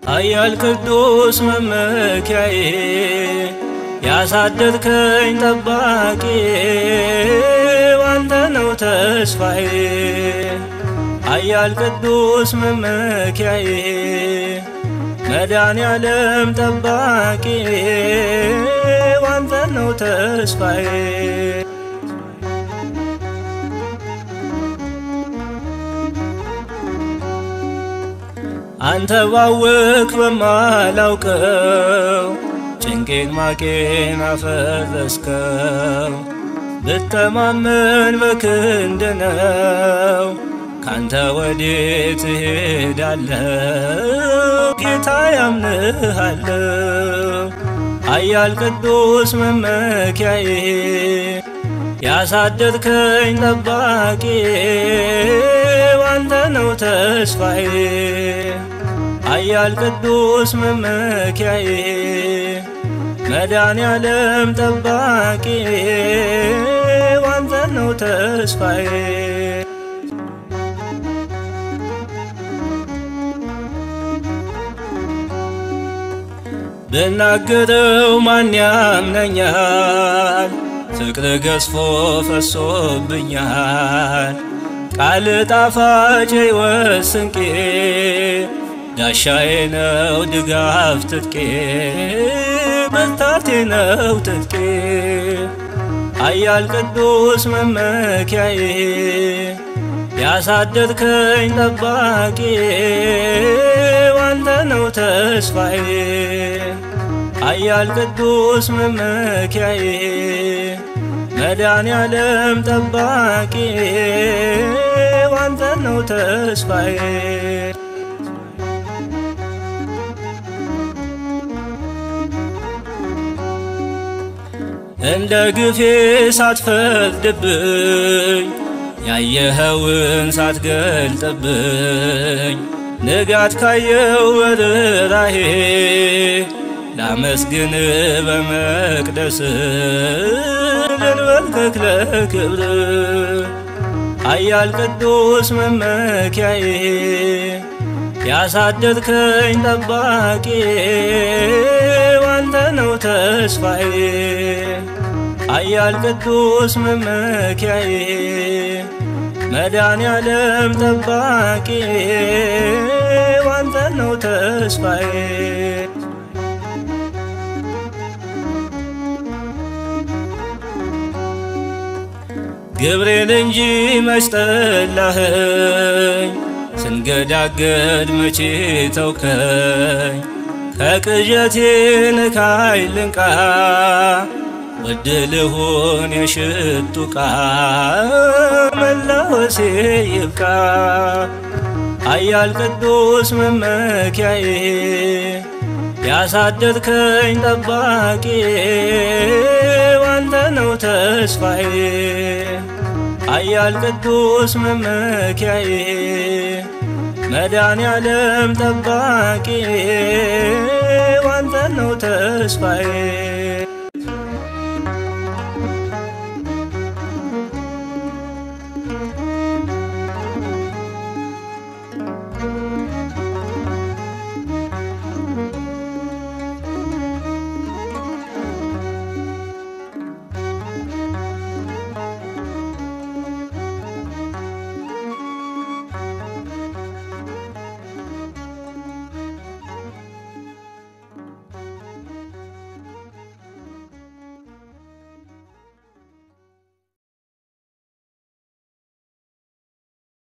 ኃያል ቅዱስ መመኪያዬ ያሳደርከኝ ጠባቂ አንተ ነው ተስፋዬ ኃያል ቅዱስ መመኪያዬ መድኃኔዓለም ጠባቂ አንተ ነው ተስፋዬ አንተ ባወክ በማላውቀው ጭንቄን ማቄን አፈረስከው ብተማመን በክንድ ነው ካንተ ወዴት እሄዳለሁ ጌታ ያምንሃለሁ ኃያል ቅዱስ መመኪያዬ ያሳደርከኝ ጠባቂ አንተ ነው ተስፋዬ ኃያል ቅዱስ መመኪያዬ መድኃኔዓለም ጠባቂ አንተ ነው ተስፋዬ ብናገረው ማን ያምነኛል ፍቅር ገዝፎ ፈሶብኛል ቃል ጣፋጭ ሕይወት ስንቄ ዳሻዬ ነው ድጋፍ ትጥቄ ብርታቴ ነው ትጥቄ ኃያል ቅዱስ መመኪያዬ ያሳደርከኝ ጠባቂ አንተ ነው ተስፋዬ ኃያል ቅዱስ መመኪያዬ መድኃኔዓለም ጠባቂ አንተ ነው ተስፋዬ እንደ ግፌ ሳትፈርድብኝ ያየኸውን ሳትገልጥብኝ ንጋት ካየው ርኅራኄ ላመስግን በመቅደስ ልንበርከክ ለክብር ኃያል ቅዱስ መመኪያዬ ያሳደርከኝ ጠባቂ አንተ ነው ተስፋዬ ኃያል ቅዱስ መመኪያዬ መድኃኔዓለም ጠባቂ አንተ ነው ተስፋዬ ግብሬን እንጂ መች ጠላኸኝ ስንገዳገድ መቼ ተውከኝ ከቅዠቴ ንካይ ልንቃ ውድ ልሁን የሽቱ ዕቃ መላወሴ ይብቃ ኃያል ቅዱስ መመኪያዬ ያሳደርከኝ ጠባቂ አንተ ነው ተስፋዬ ኃያል ቅዱስ መመኪያዬ መድኃኔዓለም ጠባቂ አንተ ነው ተስፋዬ